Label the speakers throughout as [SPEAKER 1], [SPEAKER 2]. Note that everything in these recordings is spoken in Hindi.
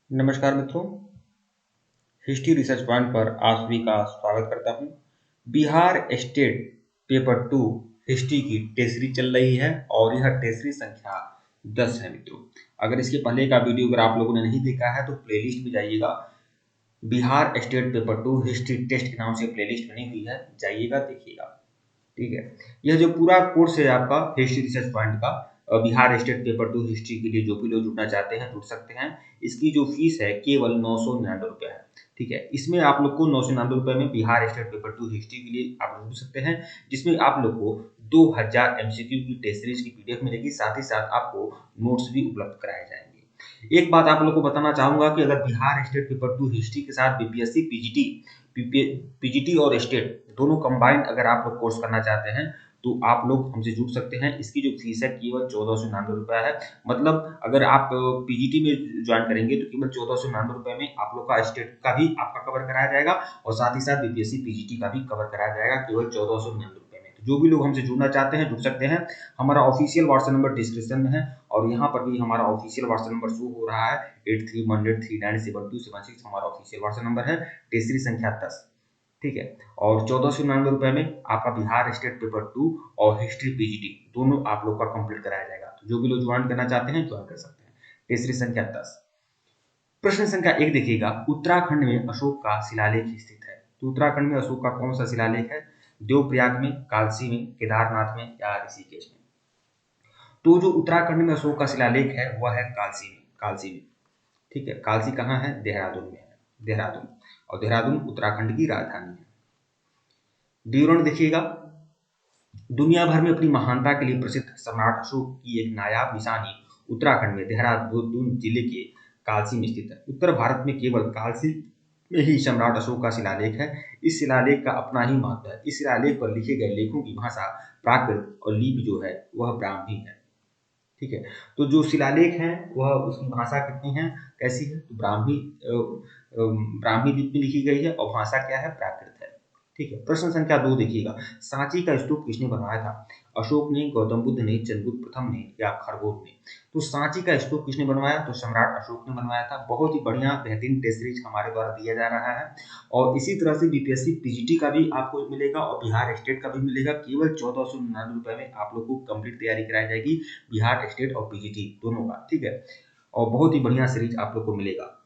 [SPEAKER 1] नमस्कार मित्रों, हिस्ट्री रिसर्च पॉइंट पर आप सभी का स्वागत करता हूं। बिहार स्टेट पेपर 2 हिस्ट्री की टेस्ट सीरीज चल रही है और यह टेस्ट सीरीज संख्या 10 है मित्रों। अगर इसके पहले का वीडियो अगर आप लोगों ने नहीं देखा है तो प्लेलिस्ट में जाइएगा। Bihar state paper 2 history test के नाम से प्लेलिस्ट बनी हुई है, जाइएगा देखिएगा। ठीक है, यह जो पूरा कोर्स है आपका हिस्ट्री रिसर्च पॉइंट का, बिहार स्टेट पेपर 2 हिस्ट्री के लिए जो भी लोग जुड़ना चाहते हैं जुड़ सकते हैं। इसकी जो फीस है केवल 999 है। ठीक है, इसमें आप लोग को 999 में बिहार स्टेट पेपर 2 हिस्ट्री के लिए आप जुड़ सकते हैं, जिसमें आप लोग को 2000 एमसीक्यू की टेस्ट सीरीज की पीडीएफ मिलेगी। साथ ही साथ आपको नोट्स भी उपलब्ध कराए जाएंगे। एक बात आप लोग को बताना चाहूंगा कि अगर बिहार स्टेट पेपर 2 हिस्ट्री के साथ बीपीएससी पीजीटी और स्टेट दोनों कंबाइंड अगर आप लोग कोर्स करना चाहते हैं तो आप लोग हमसे जुड़ सकते हैं। इसकी जो फीस है केवल 1499 है। मतलब अगर आप पीजीटी में ज्वाइन करेंगे तो केवल 1499 में आप लोग का स्टेट का भी आपका कवर कराया जाएगा और साथ ही साथ बीपीएससी पीजीटी का भी कवर कराया जाएगा केवल 1499 में। तो जो भी लोग हमसे जुड़ना चाहते हैं जुड़ सकते हैं। हमारा ऑफिशियल व्हाट्सएप नंबर डिस्क्रिप्शन में है और यहाँ पर भी हमारा ऑफिशियल व्हाट्सएप नंबर शो हो रहा है। 8318397276 हमारा ऑफिशियल व्हाट्सएप नंबर है। तीसरी संख्या 10। ठीक है, और 1499 में आपका बिहार स्टेट पेपर 2 और हिस्ट्री पीजीटी दोनों आप लोग का कंप्लीट कराया जाएगा। तो जो भी लोग ज्वाइन करना चाहते हैं ज्वाइन कर सकते हैं। तीसरी संख्या 10। प्रश्न संख्या 1 देखिएगा, उत्तराखंड में अशोक का शिलालेख स्थित है। तो उत्तराखंड में अशोक का कौन सा शिलालेख है? देवप्रयाग में, कालसी में, केदारनाथ में या ऋषिकेश में? तो जो उत्तराखंड में अशोक का शिलालेख है वह है कालसी में। कालसी में। ठीक है, कालसी कहाँ है? देहरादून में है। देहरादून, और देहरादून उत्तराखंड की राजधानी है। विवरण देखिएगा, दुनिया भर में अपनी महानता के लिए प्रसिद्ध सम्राट अशोक की एक नायाब निशानी उत्तराखंड में देहरादून जिले के कालसी में स्थित है। उत्तर भारत में केवल कालसी में ही सम्राट अशोक का शिलालेख है। इस शिलालेख का अपना ही महत्व है। इस शिलालेख पर लिखे गए लेखों की भाषा प्राकृत और लिपि जो है वह ब्राह्मी है। ठीक है, तो जो शिलालेख है वह उसकी भाषा कितनी है, कैसी है? तो ब्राह्मी लिपि में लिखी गई है और भाषा क्या है? प्राकृत है। ठीक है, प्रश्न संख्या 2 देखिएगा, सांची का स्तूप किसने बनवाया था? अशोक ने, गौतम बुद्ध ने, चंद्रगुप्त प्रथम ने या खरगोन ने? तो सांची का स्तूप किसने बनवाया? तो सम्राट अशोक ने बनवाया था। बहुत ही बढ़िया बेहतरीन टेस्ट सीरीज हमारे द्वारा दिया जा रहा है और इसी तरह से बीपीएससी पीजीटी का भी आपको मिलेगा और बिहार स्टेट का भी मिलेगा। केवल 1499 में आप लोग को कंप्लीट तैयारी कराई जाएगी बिहार स्टेट और पीजीटी दोनों का। ठीक है, और बहुत ही बढ़िया सीरीज आप लोग को मिलेगा।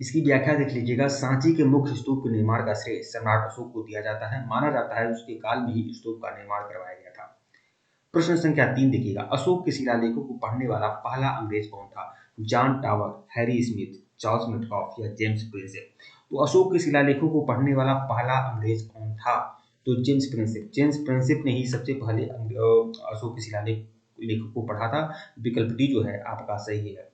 [SPEAKER 1] इसकी व्याख्या देख लीजिएगा, सांची के मुख्य स्तूप के निर्माण का श्रेय सम्राट अशोक को दिया जाता है। माना जाता है उसके काल में ही स्तूप का निर्माण करवाया गया था। प्रश्न संख्या 3 देखिएगा, अशोक के शिलालेखों को पढ़ने वाला पहला अंग्रेज कौन था? John tower, Harry Smith, Charles Metcalfe या जेम्स प्रिंसेप? तो अशोक के शिलालेखों को पढ़ने वाला पहला अंग्रेज कौन था? तो जेम्स प्रिंसेप। जेम्स प्रिंसेप ने ही सबसे पहले अशोक के शिलालेख लेखों को पढ़ा था। विकल्प डी जो है आपका सही है।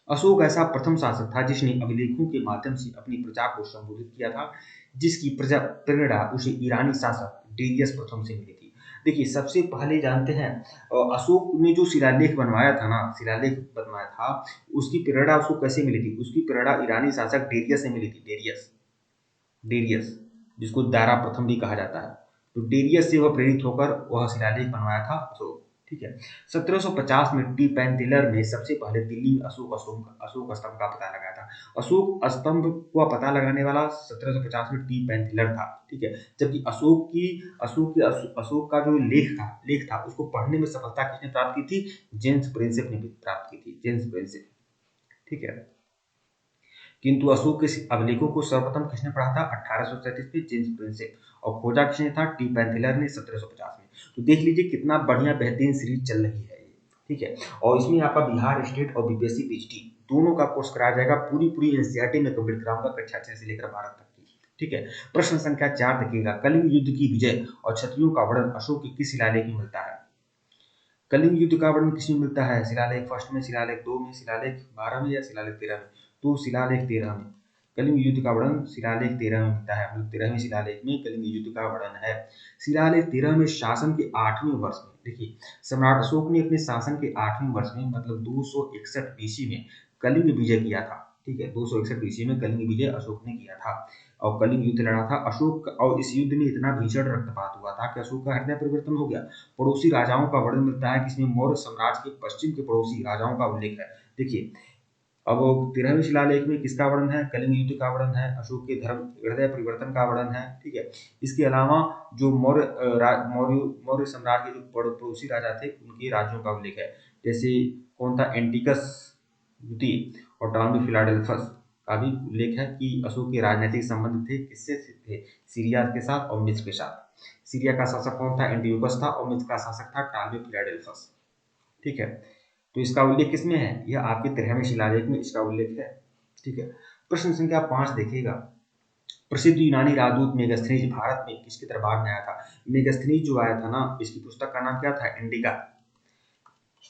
[SPEAKER 1] अशोक ऐसा प्रथम शासक था जिसने अभिलेखों के माध्यम से अपनी प्रजा को संबोधित किया था, जिसकी प्रेरणा उसे ईरानी शासक डेरियस प्रथम से मिली थी। देखिए, सबसे पहले जानते हैं अशोक ने जो शिलालेख बनवाया था ना, शिलालेख बनवाया था, उसकी प्रेरणा उसको कैसे मिली थी? उसकी प्रेरणा ईरानी शासक डेरियस से मिली थी। डेरियस, डेरियस जिसको दारा प्रथम भी कहा जाता है। तो डेरियस से वह प्रेरित होकर वह शिलालेख बनवाया था अशोक। ठीक है, 1750 में टी पेंथिलर ने सबसे पहले दिल्ली में अशोक स्तंभ का पता लगाया था। अशोक स्तंभ का पता लगाने वाला 1750 में टी पेंथिलर था। ठीक है, जबकि अशोक का जो लेख था उसको पढ़ने में सफलता किसने प्राप्त की थी? जेम्स प्रिंसेप ने प्राप्त की थी। James Prinsep. ठीक है, किंतु अशोक के अभिलेखों को सर्वप्रथम किसने पढ़ा था? 1837 में जेम्स प्रिंसेप, और खोजा किसने था? टी पेंथिलर ने 1750 में। तो देख लीजिए कितना बढ़िया बेहतरीन सीरीज चल रही है ये। ठीक है, और इसमें आपका बिहार स्टेट और बीपीएससी पीजीटी दोनों का कोर्स कराया जाएगा। पूरी एनसीईआरटी में कंप्लीट कराऊंगा कक्षा 6 से लेकर 12 तक की। ठीक है, प्रश्न संख्या 4 देखिएगा, कलिंग युद्ध की विजय और क्षत्रियों का वर्णन अशोक के किस शिलालेख में मिलता है? कलिंग युद्ध का वर्णन किसमें मिलता है? शिलालेख फर्स्ट में, शिलालेख 2 में, शिलालेख 12 में या शिलालेख 13 में? तो शिलालेख 13 में। कलिंग युद्ध का वर्णन शिलालेख 13 में मिलता है। मतलब 13वें शिलालेख में कलिंग युद्ध का वर्णन है। शिलालेख 13 में शासन के 8वें वर्ष में, देखिए, सम्राट अशोक ने अपने शासन के 8वें वर्ष में मतलब 261 बीसी में कलिंग विजय किया था। ठीक है, 261 बीसी में कलिंग विजय अशोक ने किया था और कलिंग युद्ध लड़ा था अशोक। और इस युद्ध में इतना भीषण रक्तपात हुआ था कि अशोक का हृदय परिवर्तन हो गया। पड़ोसी राजाओं का वर्णन मिलता है, जिसमें मौर्य साम्राज्य के पश्चिम के पड़ोसी राजाओं का उल्लेख है। देखिए, अब 13वें शिलालेख में किसका वर्णन है? कलिंग युद्ध का वर्णन है, अशोक के धर्म हृदय परिवर्तन का वर्णन है। ठीक है, इसके अलावा जो मौर्य साम्राज्य के जो पड़ोसी राजा थे उनके राज्यों का उल्लेख है, जैसे कौन था? एंटिकस द्वितीय और टॉमी फिलाडेल्फस का भी उल्लेख है कि अशोक के राजनीतिक संबंध थे, किससे थे? सीरिया के साथ और मिस्र के साथ। सीरिया का शासक कौन था? एंटियोकस था, और मिस्र का शासक था टॉमी फिलाडेल्फस। ठीक है, तो इसका उल्लेख किसमें है? यह आपके 13वें शिलालेख में इसका उल्लेख है। ठीक है, प्रश्न संख्या 5 देखिएगा, प्रसिद्ध यूनानी राजदूत मेगास्थनीज भारत में किसके दरबार में आया था? मेगास्थनीज जो आया था ना, इसकी पुस्तक का नाम क्या था? इंडिका।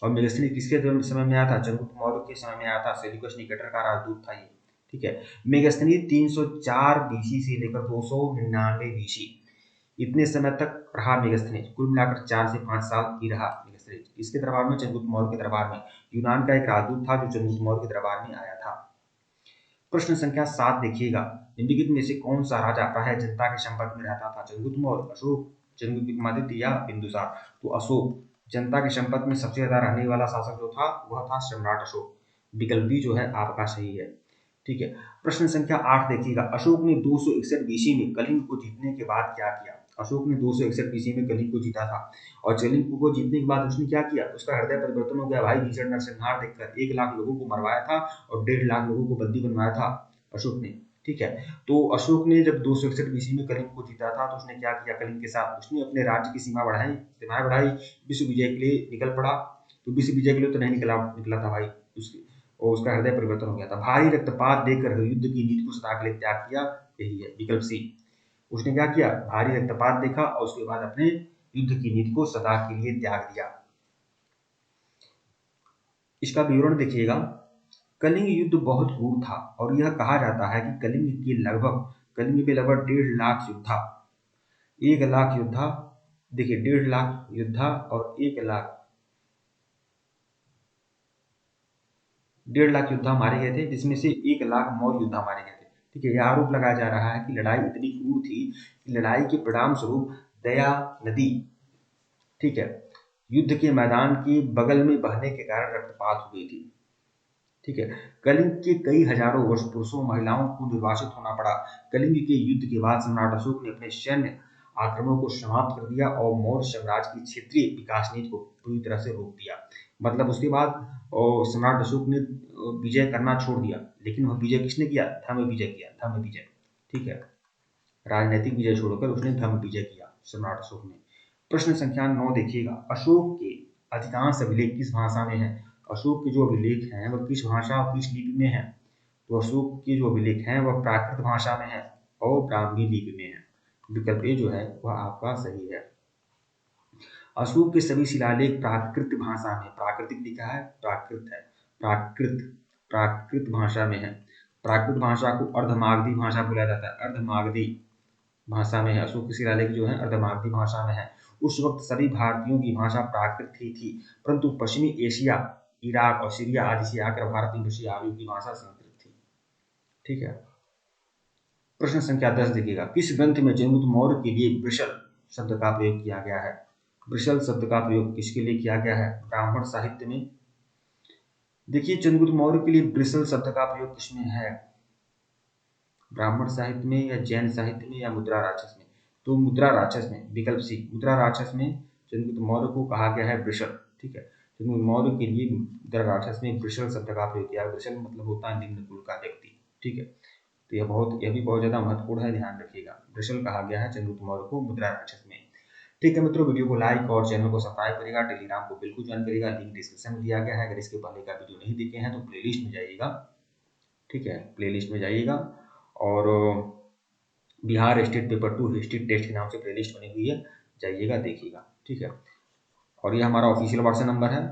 [SPEAKER 1] और मेगास्थनीज किसके समय में आया था? चंद्रगुप्त मौर्य के समय में आया था। सेल्यूकस निकेटर का राजदूत था ये। ठीक है, मेगास्थनीज 304 बीसी से लेकर 299 बीसी इतने समय तक रहा मेगास्थनीज। कुल मिलाकर 4 से 5 साल ही रहा मेगास्थनीज। इसके दरबार में? चंद्रगुप्त मौर्य के दरबार में। यूनान का एक राजदूत था जो चंद्रगुप्त मौर्य के दरबार में आया था। प्रश्न संख्या 7 देखिएगा, निम्नलिखित में से कौन सा राजा प्रायः जनता के संपर्क में रहता था? चंद्रगुप्त मौर्य, अशोक, चंद्रगुप्त विक्रमादित्य या बिंदुसार? तो अशोक। जनता के संपर्क में सबसे ज्यादा रहने वाला शासक जो था वह था सम्राट अशोक। विकल्प बी जो है आपका सही है। ठीक है, प्रश्न संख्या 8 देखिएगा, अशोक ने 261 बीसी में कलिंग को जीतने के बाद क्या किया? अशोक ने 261 बीसी में कलिंग को जीता था, और कलिंग को जीतने के बाद उसने क्या किया? उसका हृदय परिवर्तन हो गया भाई। भीषण नरसंहार देखकर 1 लाख लोगों को मरवाया था और 1.5 लाख लोगों को बंदी बनवाया था अशोक ने। ठीक है, तो अशोक ने जब 261 बीसी में कलिंग को जीता था तो उसने क्या किया? कलिंग के साथ उसने अपने राज्य की सीमाएं बढ़ाई, विश्व विजय के लिए निकल पड़ा। तो विश्व विजय के लिए तो नहीं निकला था भाई, और उसका हृदय परिवर्तन हो गया था। भारी रक्तपात देकर युद्ध की नीति को सदा के लिए त्याग किया, यही है विकल्प सी। उसने क्या किया? भारी रक्तपात देखा और उसके बाद अपने युद्ध की नीति को सदा के लिए त्याग दिया। इसका विवरण देखिएगा, कलिंग युद्ध बहुत क्रूर था और यह कहा जाता है कि कलिंग में लगभग 1.5 लाख योद्धा, 1 लाख योद्धा, देखिए 1.5 लाख योद्धा और 1 लाख योद्धा मारे गए थे, जिसमें से 1 लाख मौर्य योद्धा मारे गए थे। ठीक है, यह आरोप लगाया जा रहा है कि लड़ाई इतनी क्रूर थी कि लड़ाई के परिणाम स्वरूप दया नदी, ठीक है, युद्ध के मैदान के बगल में बहने के कारण रक्तपात हुई थी। ठीक है, कलिंग के कई हजारों वर्ष पुरुषों महिलाओं को निर्वासित होना पड़ा। कलिंग के युद्ध के बाद सम्राट अशोक ने अपने सैन्य आक्रमणों को समाप्त कर दिया और मौर्य साम्राज्य की क्षेत्रीय विकास नीति को पूरी तरह से रोक दिया। मतलब उसके बाद सम्राट अशोक ने विजय करना छोड़ दिया, लेकिन वह विजय किसने किया? धर्म विजय किया, धर्म विजय। ठीक है, राजनीतिक विजय छोड़कर उसने धर्म विजय किया सम्राट अशोक ने। प्रश्न संख्या 9 देखिएगा, अशोक के अधिकांश अभिलेख किस भाषा में है? अशोक के जो अभिलेख हैं वह किस भाषा और किस लिपि में है? तो अशोक के जो अभिलेख हैं वह प्राकृत भाषा में है और ब्राह्मी लिपि में है। विकल्प ए जो है वह आपका सही है। अशोक के सभी शिलालेख प्राकृत भाषा में, प्राकृतिक लिखा है, प्राकृत है, प्राकृत भाषा में है। प्राकृत भाषा को अर्धमागधी भाषा बोला जाता है, अर्धमागधी भाषा में है। अशोक की शिलालेख जो है अर्धमागधी भाषा में है। उस वक्त सभी भारतीयों की भाषा प्राकृत ही थी, परंतु पश्चिमी एशिया, इराक और सीरिया आदि से आकर भारत में बसी आर्यों की भाषा संस्कृत थी। ठीक है, प्रश्न संख्या 10 देखिएगा, किस ग्रंथ में चंद्रगुप्त मौर्य के लिए वृषल शब्द का प्रयोग किया गया है? वृषल शब्द का प्रयोग किसके लिए किया गया है? ब्राह्मण साहित्य में। देखिए, चंद्रगुप्त मौर्य के लिए वृषल शब्द का प्रयोग किसमें है? ब्राह्मण साहित्य में या जैन साहित्य में या मुद्रा राक्षस में? तो मुद्रा राक्षस में, विकल्प सी, मुद्रा राक्षस में चंद्रगुप्त मौर्य को कहा गया है वृषल। ठीक है, चंद्रगुप्त मौर्य के लिए मुद्रा राक्षस में वृषल शब्द का प्रयोग किया। वृषल मतलब होता है निम्न कुल का व्यक्ति। ठीक है, तो यह भी बहुत ज्यादा महत्वपूर्ण है, ध्यान रखिएगा। वृषल कहा गया है चंद्रगुप्त मौर्य को मुद्रा राक्षस में। ठीक है मित्रों, वीडियो को लाइक और चैनल को सब्सक्राइब करिएगा। टेलीग्राम को बिल्कुल ज्वाइन करिएगा, लिंक डिस्क्रिप्शन में दिया गया है। अगर इसके पहले का वीडियो नहीं देखे हैं तो प्लेलिस्ट में जाइएगा। ठीक है, प्लेलिस्ट में जाइएगा और Bihar state paper 2 history test के नाम से प्लेलिस्ट बनी हुई है, जाइएगा देखिएगा। ठीक है, और ये हमारा ऑफिशियल व्हाट्सएप नंबर है,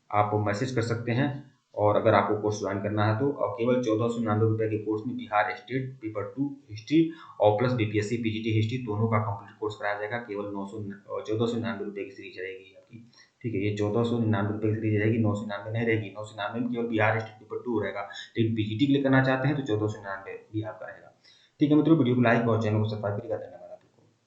[SPEAKER 1] आप मैसेज कर सकते हैं। और अगर आपको कोर्स ज्वाइन करना है तो केवल 1499 रुपये के कोर्स में बिहार स्टेट पेपर 2 हिस्ट्री और प्लस बीपीएससी पीजीटी हिस्ट्री दोनों का कंप्लीट कोर्स कराया जाएगा। केवल 1499 रुपये की सीरीज रहेगी आपकी। ठीक है, ये 1499 रुपये की सीरीज रहेगी, 999 नहीं रहेगी। 999 में केवल बिहार स्टेट पेपर 2 रहेगा, लेकिन पीजीटी के लिए करना चाहते हैं तो 1499 भी आपका रहेगा। ठीक है मित्रों, वीडियो को लाइक और चैनल को सब्सक्राइब करिएगा।